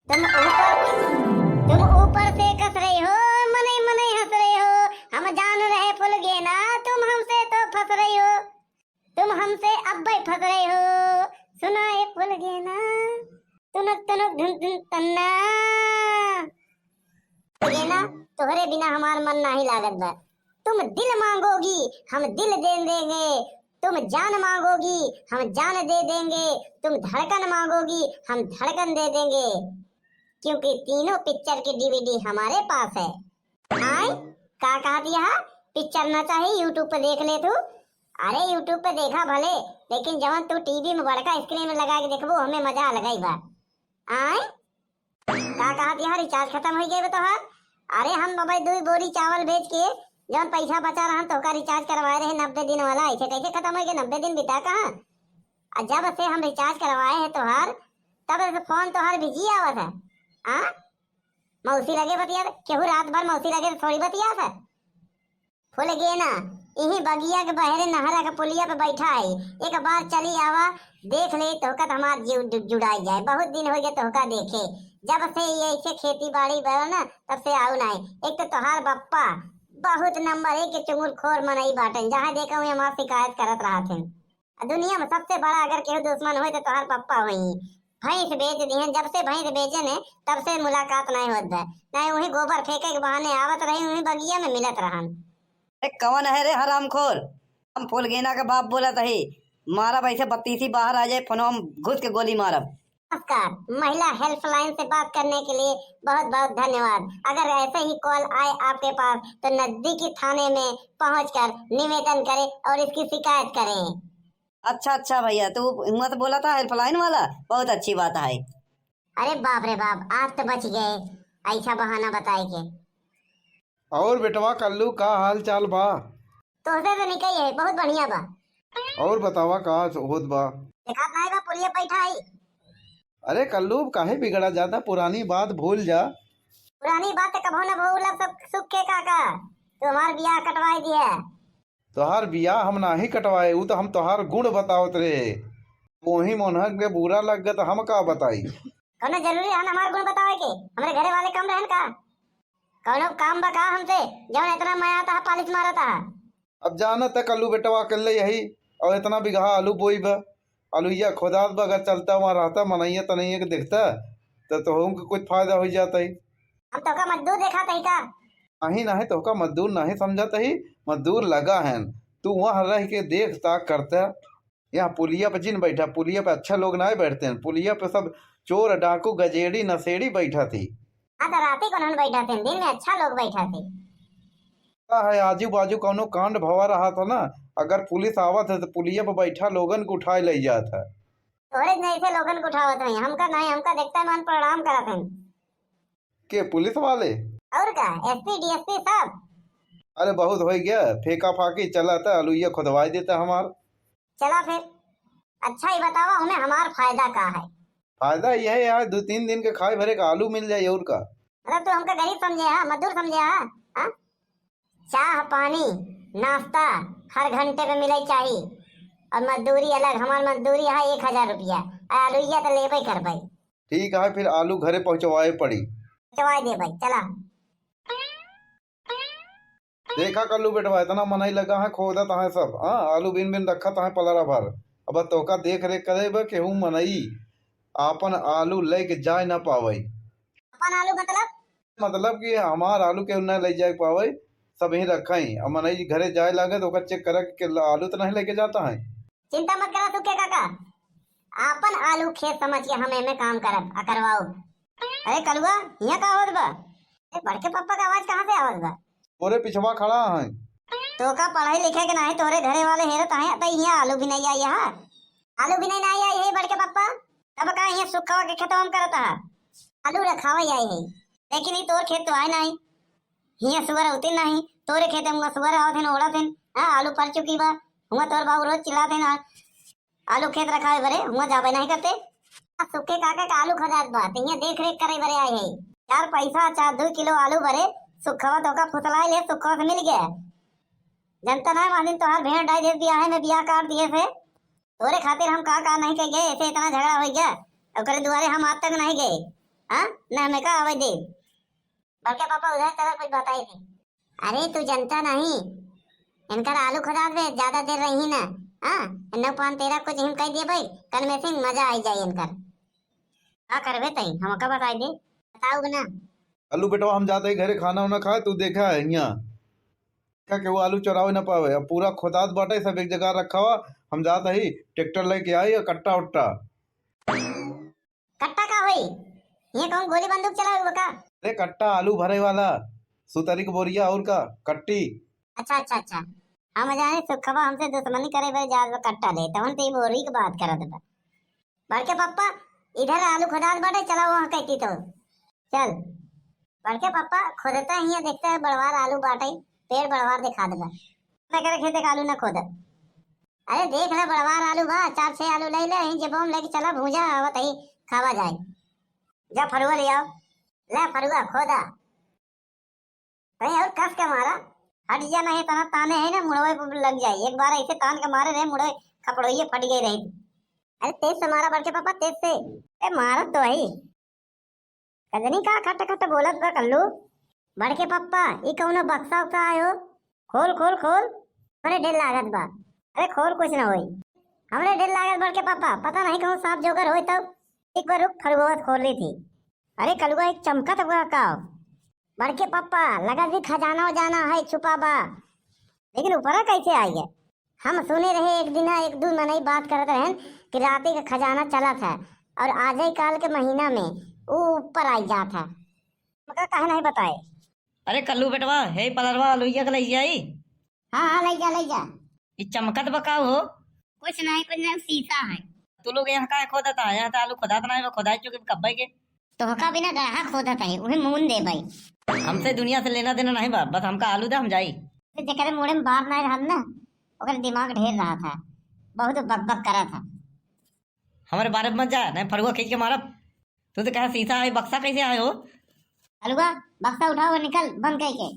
तुम ऊपर से कस रही हो, मनई मनई हंस रही हो। हम जान रहे फुल गेना, तुम हमसे तो फंस रही हो। तुम हमसे अब भी फंस रही हो। सुना ये फुल गेना, तुनक तुनक धुन धुन तन्ना। गेना तोहरे बिना हमार मन नहीं लागत बा। तुम दिल मांगोगी हम दिल दे देंगे, तुम जान मांगोगी हम जान दे देंगे, तुम धड़कन मांगोगी हम धड़कन दे देंगे, क्योंकि तीनों पिक्चर की डीवीडी हमारे पास है। आए का कहा दिया पिक्चर ना चाहिए यूट्यूब पे देख ले तू। अरे यूट्यूब पे देखा भले, लेकिन जवन तू टीवी में बड़का स्क्रीन में लगा के देखबो हमें मजा लगाई बा। आए का कहा दिया रिचार्ज खत्म हो गया तोहार। अरे हम भाई 2 बोरी चावल बेच के जवन पैसा बचा रहा तो का रिचार्ज करवाए रहे 90 दिन वाला, ऐसे कैसे खत्म हो गया? 90 दिन बिता कहाँ। जब से हम रिचार्ज करवाए हैं तोहार तब से फोन तोहार बिजी आवत है। हाँ मौसी लगे बतिया, केहू रात भर मौसी लगे थोड़ी बतिया है। फुल गे ना यही बगिया के बहरे नहरा के पुलिया पे बैठा है, एक बार चली आवा देख ले तोहका तो हमार जीव जुड़ाई जाए। बहुत दिन हो गए तोहका देखे, जब से ये ऐसे खेती बाड़ी बढ़ा ना तब से आऊ नहीं। एक तो तोहार बप्पा बहुत नंबर 1 के चुंगुर खोर मनई बाटन, जहाँ देखा हुई हमार शिकायत करत रहा थे। दुनिया में सबसे बड़ा अगर केहू दुश्मन हो तो तोहार पप्पा हुई। भैंस बेच दिहन, जब से भैंस बेचन है तब से मुलाकात नहीं होत है, नहीं वही गोबर फेंके के बहाने आवत रही, वही बगिया में मिलत रहन। कौन है रे हरामखोर? हम फुलगेना का बाप बोला था, मारा वैसे बत्तीसी बाहर आ जाए फोनों में घुस के गोली मारब। नमस्कार, महिला हेल्पलाइन से बात करने के लिए बहुत बहुत धन्यवाद। अगर ऐसे ही कॉल आए आपके पास तो नजदीकी थाने में पहुंचकर निवेदन करें और इसकी शिकायत करें। अच्छा भैया, तू हिम्मत बोला था हेल्पलाइन वाला, बहुत अच्छी बात है। अरे बाप रे बाप, आज तो बच गए ऐसा बहाना बताए के। और बेटवा कल्लू का हाल चाल बा? तोहसे तो निकई है, बहुत बढ़िया बा। और बतावा का होत बा? देखा नहीं बा पुलिया बैठा है। अरे कल्लू काहे बिगड़ा जाता, पुरानी बात भूल जा। पुरानी बात कभो न भूलब, सब सुख के काका। तो हमार बियाह कटवाई दिया। तोहार बियाह हम नाही कटवाए, ऊ तो हम तोहार गुण बतावत रे। वही मोनहक के बुरा लग गया तो हम का बताई। कौनो जरूरी है हमार गुण बतावे के? हमरे घरे वाले कम रहन का? कौनो काम बा का हमसे जवन इतना मैं आता है पालिश मारता है? अब जाना था कल्लू बेटवा अकेले यही और इतना बिगहा आलू बोई बा, आलूया खोदात बा, अगर चलता वहाँ रहता मनैया तनैया के देखता तो हमको कुछ फायदा हो जाता ही। हम तो का मजदूर देखा था का? नहीं नहीं तो का मजदूर नहीं समझता ही, मजदूर लगा है। तू वहाँ रह के देख ताक करता। यहाँ पुलिया पे जिन बैठा, पुलिया पे अच्छा लोग नहीं बैठते हैं, पुलिया पे सब चोर डाकू गजेड़ी नशेड़ी बैठा थी। हाँ तो रात को बैठा थे, दिन में अच्छा लोग बैठा थे। है आजू बाजू कौनो कांड भवा रहा था ना, अगर पुलिस आवत है तो पुलिया पे बैठा लोगन को उठाए ले जाता है। तोरे नहीं से लोगन को उठावत है, हमका नहीं, हमका देखता है मन प्रणाम करत है। के पुलिस वाले? और का एसपी डीएसपी सब। अरे बहुत हो गया, फेंका फाकी चला था, आलूया खुदवाई देता हमार। चला फिर अच्छा ही बतावा हमें हमार फायदा का है। फायदा यह है यार 2-3 दिन के खाए भरे का आलू मिल जाए और का। मतलब तू हमका गरीब समझे हा, मजदूर समझे हा? चाह पानी नाश्ता हर घंटे पे मिले चाहिए, और मजदूरी अलग। हमार मजदूरी है 1000 रुपया, आलूया तो ले कर भाई। ठीक है फिर आलू घरे पहुँचवाए पड़ी। पहुँचवा दे भाई, चला। देखा कल्लू बेटवा इतना मन ही लगा है, खोदत है सब। हाँ आलू बिन बिन रखत है पलरा भर। अब तोका देख रेख करे बा केहू मनई आपन आलू ले के जाए ना पावे। अपन आलू मतलब कि हमार आलू के न ले जाए पावे, सब यही रखा ही। अब मनई घरे जाए लागे तो चेक करे के आलू तो नहीं लेके जाता है। चिंता मत करा सुखे काका, आपन आलू खेत समझ के हम एमे काम करवाओ। अरे कलुआ यहाँ का आवत बा? बड़के पापा का आवाज कहाँ से आवत बा? तोरे पिछवा खड़ा है। तो का पढ़ाई लिखे के नहीं तोरे घरे वाले हेरत है त यहाँ आलू भी नहीं आई है। आलू भी नहीं आई है बड़के पापा, तब का यहाँ सुखवा के खेतवा में करता है आलू रखावा आई है। लेकिन ये तोर खेत तो आए नहीं, यहाँ सुअर होते नहीं तोरे खेत में सुअर आवत है ओढ़त है। हाँ आलू पड़ चुकी बा, हुआ तोर बाबू रोज चिल्लाते ना आलू खेत रखावे बरे, हुआ जाबे नहीं करते। सुखे काका का आलू खदात बा तो यहाँ देख रेख करे बरे आए है। 4 पैसा 2 किलो आलू बरे सुखवा तो का फुसलाई ले, सुखवा से मिल गया। जनता ना मानिन तो हार भेड़ डाई दे दिया है, मैं बियाह काट दिए थे तोरे खातिर। हम का नहीं कह गए, ऐसे इतना झगड़ा हो गया और करे दुआरे हम आज तक नहीं गए। हाँ ना हमें कहा आवाज दे। बड़के पापा उधर तरह कुछ बताई थी। अरे तू जनता नहीं, इनकर आलू खुदा दे ज्यादा देर रही ना। हाँ 9-5-13 कुछ हिम कह दिए भाई, कल में से मजा आई जाए इनकर। हाँ करवे तई हमका बताई दे, बताओ ना। आलू बेटवा हम जाते ही घरे खाना वाना खाए, तू देखा है यहाँ क्या कि वो आलू चुरावे ना पावे। अब पूरा खुदात बाटे सब एक जगह रखा हुआ। हम जाते ही ट्रैक्टर लेके आई और कट्टा उट्टा। कट्टा का हुई, ये कौन गोली बंदूक चला हुआ का? अरे कट्टा आलू भरे वाला, सुतरी की बोरिया और का कट्टी। अच्छा अच्छा अच्छा, हम जाने सुखबा हमसे दुश्मनी करे भाई जाल कट्टा ले तवन ते बोरी की बात करत बा। बड़के पापा इधर आलू खुदात बाटे, चला वहां कहती तो चल। बड़के पापा खोदता ही देखता है बड़वार आलू बाटे, पेड़ बड़वार दिखा देगा। मैं करे खेते का आलू ना खोद। अरे देख ले बड़वार आलू बा, 4-6 आलू ले ले ही जेबों में लेके चला भूजा आवत ही खावा जाए। जा फरुआ ले आओ, ले फरुआ खोदा कहीं और कस के मारा। हट जा नहीं तना ताने है ना मुड़वे पर लग जाए। एक बार ऐसे तान के मारे रहे मुड़वे खपड़ोइये फट गई रही। अरे तेज से मारा बड़के पापा, तेज से। ए मारत तो है कजनी का खट खट बोलत बा कल्लू। बड़के पापा ई कौनो बक्सा उक्सा आयो, खोल खोल खोल। अरे ढेर लागत बा। अरे खोल कुछ ना होई, हमरे ढेर लागत बड़के पापा, पता नहीं कहूँ सांप जोकर होई तब। एक बार रुक खरगोश खोल रही थी। अरे कलुआ एक चमकत हुआ का बड़के पापा, लगा भी खजाना जाना है छुपा बा, लेकिन ऊपर कैसे आई है? हम सुने रहे एक दिन एक दो मनई बात करत रहे कि राती का खजाना चला था और आज ही काल के महीना में वो ऊपर आई जात है। मगर कहे नहीं बताए। अरे कल्लू बेटवा हे पलरवा लोहिया के लई जाई। हाँ हाँ ले जा ले जा। ई चमकत बकाओ हो। कुछ नहीं शीशा है। तू लोग यहाँ का खोदता है? यहाँ तो आलू खोदात नहीं, वो खोदाई चुके कब्बे के। तो हका बिना ग्राहक खोदत है उन्हें मून दे भाई। हमसे दुनिया से लेना देना नहीं बा, बस हमका आलू दे हम जाई। जेकर मुड़े में बाप नहीं रहा ना, ओकर दिमाग ढेर रहा था, बहुत बकबक करा था। हमारे बारे में मत जा, नहीं फरुआ खींच के मारब। तू तो कहा शीशा है, बक्सा कैसे आए हो? अलुआ बक्सा उठाओ निकल बंद करके।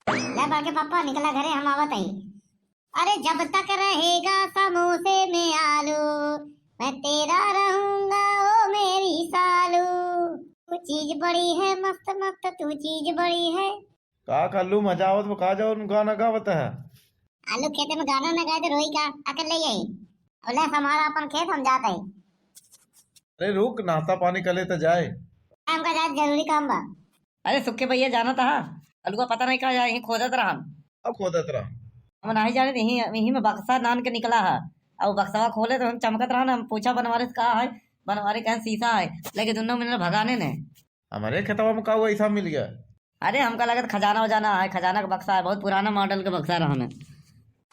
ले बड़के पापा निकला घरे, हम आवत आई। अरे जब तक रहेगा समोसे में आलू, मैं तेरा रहूंगा ओ मेरी सालू। तू चीज बड़ी है मस्त मस्त, तू चीज बड़ी है। का कल्लू मजा आवत वो का जाओ गाना गावत है। आलू खेते में गाना न गाए तो रोई का अकल ले आई। बोले हमारा अपन खेत हम जाते हैं। अरे रुक नाश्ता पानी कर ले तो जाए। हमका जात जरूरी काम बा। अरे सुखे भैया जाना था, अलुआ पता नहीं कहा यहीं खोदत रहा। अब खोदत रहा। हम नहीं जाने थे, यहीं में बक्सा नान के निकला है। और बक्सा खोले तो हम चमकत रहा ना, हम पूछा बनवारी से कहा है, बनवारी कहें शीशा है, लेकिन दोनों मिलकर भगाने ने। हमारे खेतवा में का हुआ ऐसा मिल गया। अरे हमका लगा खजाना वजाना है, खजाना का बक्सा है, बहुत पुराना मॉडल का बक्सा रहा हमें।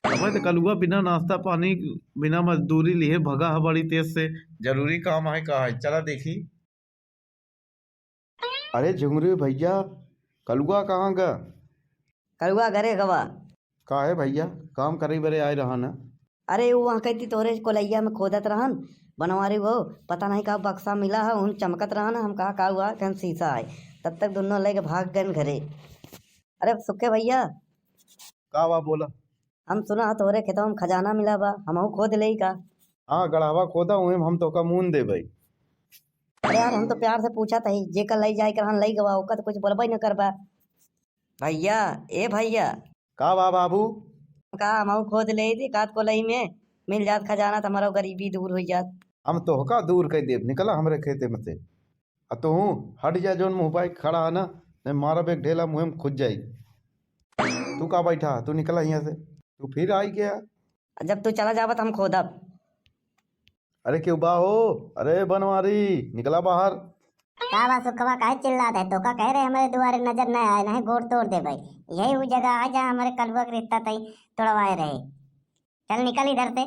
हमें तो कलुआ बिना नाश्ता पानी बिना मजदूरी लिए भगा है बड़ी तेज से। जरूरी काम है का है, चला देखी। अरे झुंगरी भैया कलुआ कहाँ गया? करुआ घरे गवा। का है भैया काम करे बरे आए रहा ना। अरे वो वहाँ कहती तोरे कोलैया में खोदत रहन बनवारी वो, पता नहीं का बक्सा मिला है, उन चमकत रहा ना। हम कहा का हुआ, कहीं शीशा है। तब तक दोनों लेके भाग गए घरे। अरे सुखे भैया का बा बोला? हम सुना तोरे खेतों में खजाना मिला बा, हमहू खोद ले का। हाँ गढ़ावा खोदा हुए हम तो का मून दे भाई। अरे यार हम तो प्यार से पूछा था जे कल लई जाए कर लई गवा, ओका तो कुछ बोलबा ही न करबा। भैया ए भैया का बा बाबू? का हमहू खोद ले थी कात को लई में मिल जात खजाना, तो हमारा गरीबी दूर हो जात। हम तो का दूर कर देव, निकला हमरे खेते में से। तो हूँ हट जा जोन मुँह पाई खड़ा है ना, नहीं मारा एक ढेला मुँह में खुद जाई। तू का बैठा, तू निकला यहाँ से, तू फिर आई गया। जब तू चला जावत हम खोदब। अरे क्यों बा हो? अरे बनवारी निकला बाहर। का बा सुखवा काहे चिल्लाते है? तो का कह रहे हमारे दुआरे नजर न आए, नहीं गोड़ तोड़ दे भाई। यही वो जगह आ जा हमारे कलुआ का रिश्ता तई तोड़वाए रहे। चल निकल इधर से।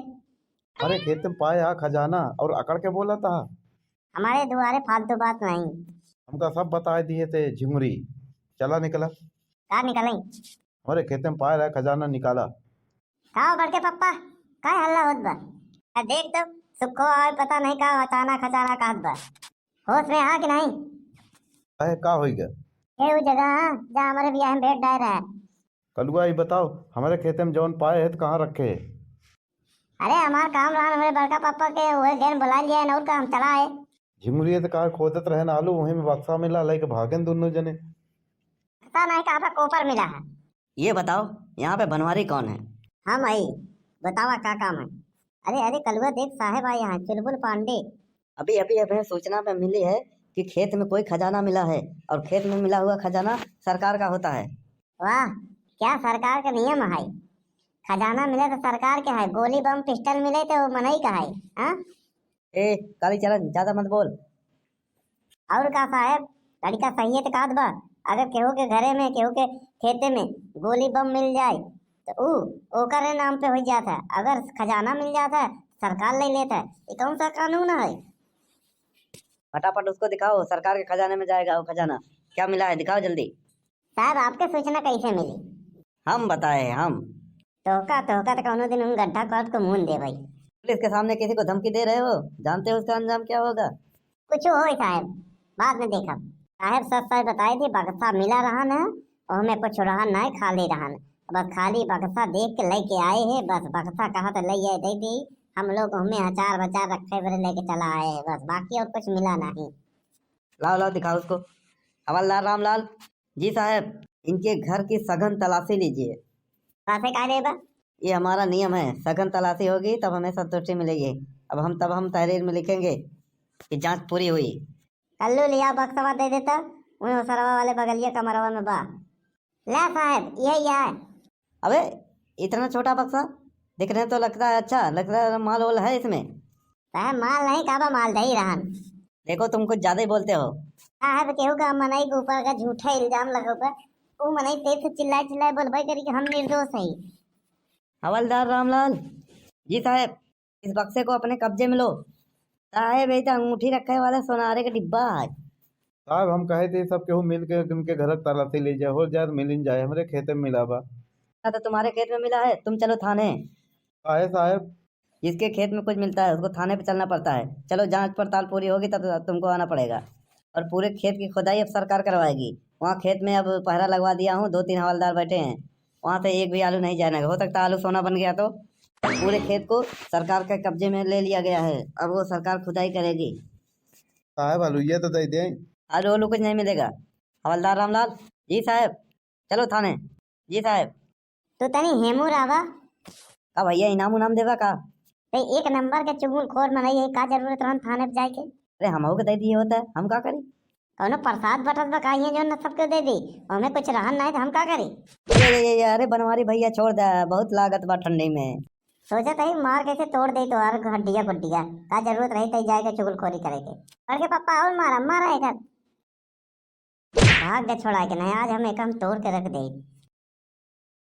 अरे खेत में पाया खजाना और अकड़ के बोला था। हमारे दुआरे फालतू बात नहीं। हमका सब बताए दिए थे झुंगरी। चला निकला। का निकलें? हमारे खेत में पाया है खजाना निकाला। का बड़के पप्पा का हल्ला होत बा? देख तो सुखो और पता नहीं का अचाना खचाना का बा। होश में हा कि नहीं? अरे का हो गया? ये वो जगह जहाँ हमारे बियाह में भेंट डायर है। कलुआ ये बताओ हमारे खेते में जौन पाए है तो कहाँ रखे है? अरे हमारा काम रहा हमारे बड़का पापा के वही गेन बुला लिया है और का हम चला है। झिमुरिया तो कार खोदत रहे ना आलू वहीं में बक्सा मिला लेके भागन दोनों जने। पता नहीं कहाँ पर कोपर मिला है। ये बताओ यहाँ पे बनवारी कौन है? हम आई, बतावा क्या काम है। अरे अरे कलुआ देख साहेब आए यहाँ, चुलबुल पांडे। अभी अभी हमें सूचना पे मिली है कि खेत में कोई खजाना मिला है और खेत में मिला हुआ खजाना सरकार का होता है। वाह, क्या सरकार का नियम है। खजाना मिले तो सरकार के है, गोली बम पिस्टल मिले तो मनई का है। हाँ? ए काली चरण ज्यादा मत बोल। और का साहेब, लड़का सही है तो काद बा। अगर केहू के घरे में केहू के खेते में गोली बम मिल जाए तो ओकर नाम पे हो जाता है। अगर खजाना मिल जाता है सरकार ले लेता है। ये कौन सा कानून है? फटाफट उसको दिखाओ, सरकार के खजाने में जाएगा वो खजाना। क्या मिला है दिखाओ जल्दी। साहब आपके सूचना कैसे मिली? हम बताए हम। तोहका तोहका तो कौनो दिन उन गड्ढा काट को मुंह दे भाई। पुलिस के सामने किसी को धमकी दे रहे हो, जानते हो उसका अंजाम क्या होगा? कुछ हो साहब, बाद में देखा। साहब सच सच बताई थी, बक्सा मिला रहा न और हमें कुछ रहा न, खाली रहा न। बस खाली बक्सा देख के लेके आए हैं। बस बक्सा कहा तो ले आए दे दी। हम लोग हमें अचार बचार रखे बड़े लेके चला आए हैं बस, बाकी और कुछ मिला नहीं। लाओ लाओ दिखाओ उसको। हवलदार रामलाल जी साहब, इनके घर की सघन तलाशी लीजिए। कैसे कह रहे बा? ये हमारा नियम है, सघन तलाशी होगी तब हमें संतुष्टि मिलेगी। अब हम तहरीर में लिखेंगे कि जांच पूरी हुई। कल्लू लिया बक्सवा दे देता, वही सरवा वाले बगलिया कमरवा में बा। ले साहब यही है। अबे इतना छोटा बक्सा दिखने तो लगता है, अच्छा लगता है माल वाल है इसमें। साहब माल नहीं काबा, माल दही रहन। देखो तुम कुछ ज्यादा ही बोलते हो। साहब केहू का मनई के ऊपर का झूठा इल्जाम लगा, वो मनई तेज से चिल्लाए चिल्लाए बोलबे करी कि हम निर्दोष है। हवलदार रामलाल जी साहब, इस बक्से को अपने कब्जे में लो। साहब ये तो अंगूठी रखे वाले सोनारे का डिब्बा है। साहब हम कहे थे सब केहू मिल के उनके घर तलाशी ले जाए, हो जाए तो मिल जाए, हमरे खेते में मिला बा। तो तुम्हारे खेत में मिला है, तुम चलो थाने। काहे साहब? जिसके खेत में कुछ मिलता है उसको थाने पे चलना पड़ता है। चलो जांच पड़ताल पूरी होगी तब तुमको आना पड़ेगा। और पूरे खेत की खुदाई अब सरकार करवाएगी। वहाँ खेत में अब पहरा लगवा दिया हूँ, 2-3 हवलदार बैठे हैं। वहाँ से एक भी आलू नहीं जाने का। हो सकता है आलू सोना बन गया तो। पूरे खेत को सरकार के कब्जे में ले लिया गया है, अब वो सरकार खुदाई करेगी। साहब आलूया तो दे दें। आलू आलू कुछ नहीं मिलेगा। हवलदार रामलाल जी साहब, चलो थाने। जी साहब। तो तनी हेमू रावा का भैया इनाम उनाम देगा का? ते एक नंबर के चुगुल खोर मनई है, का जरूरत रहन थाने पे जाए के? अरे हमहू के दे दिए होता है, हम का करी? कौनो प्रसाद बटत बकाइए जो न सबके दे दी, हमें कुछ रहन नहीं तो हम का करी? अरे बनवारी भैया छोड़ दे, बहुत लागत बा ठंडी में। सोचा था मार कैसे तोड़ दे तो हर हड्डिया गुड्डिया, का जरूरत रही तई जाएगा चुगलखोरी करेके। और के पापा और मारा मारा है भाग दे छोड़ा के नहीं, आज हम एक हम तोड़ के रख दे।